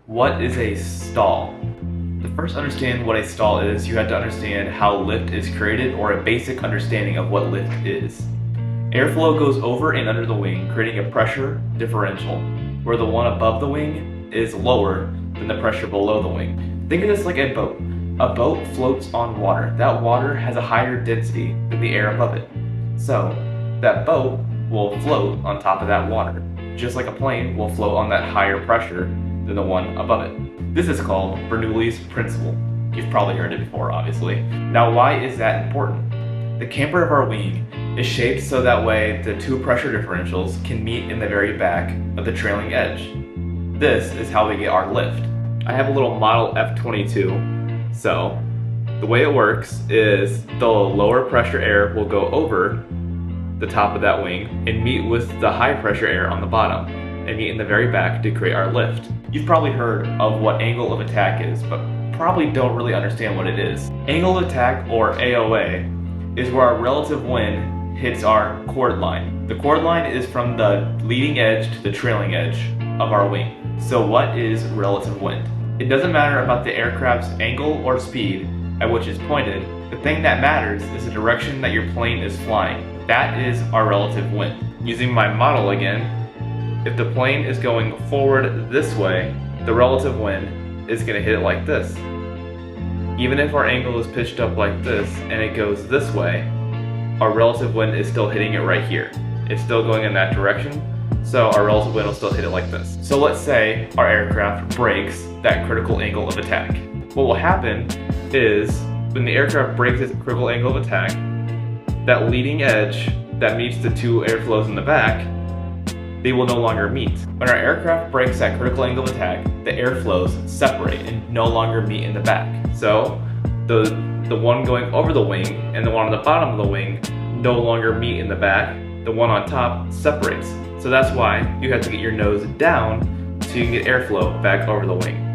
What is a stall? To first understand what a stall is, you have to understand how lift is created, or a basic understanding of what lift is. Airflow goes over and under the wing, creating a pressure differential, where the one above the wing is lower than the pressure below the wing. Think of this like a boat. A boat floats on water. That water has a higher density than the air above it. So, that boat will float on top of that water, just like a plane will float on that higher pressure than the one above it. This is called Bernoulli's principle. You've probably heard it before, obviously. Now, why is that important? The camber of our wing is shaped so that way the two pressure differentials can meet in the very back of the trailing edge. This is how we get our lift. I have a little model F-22, so the way it works is the lower pressure air will go over the top of that wing and meet with the high pressure air on the bottom and meet in the very back to create our lift. You've probably heard of what angle of attack is, but probably don't really understand what it is. Angle of attack, or AOA, is where our relative wind hits our chord line. The chord line is from the leading edge to the trailing edge of our wing. So what is relative wind? It doesn't matter about the aircraft's angle or speed at which it's pointed. The thing that matters is the direction that your plane is flying. That is our relative wind. Using my model again, if the plane is going forward this way, the relative wind is going to hit it like this. Even if our angle is pitched up like this and it goes this way, our relative wind is still hitting it right here. It's still going in that direction, so our relative wind will still hit it like this. So let's say our aircraft breaks that critical angle of attack. What will happen is, when the aircraft breaks its critical angle of attack, that leading edge that meets the two airflows in the back, they will no longer meet. When our aircraft breaks that critical angle of attack, the airflows separate and no longer meet in the back. So the one going over the wing and the one on the bottom of the wing no longer meet in the back. The one on top separates. So that's why you have to get your nose down so you can get airflow back over the wing.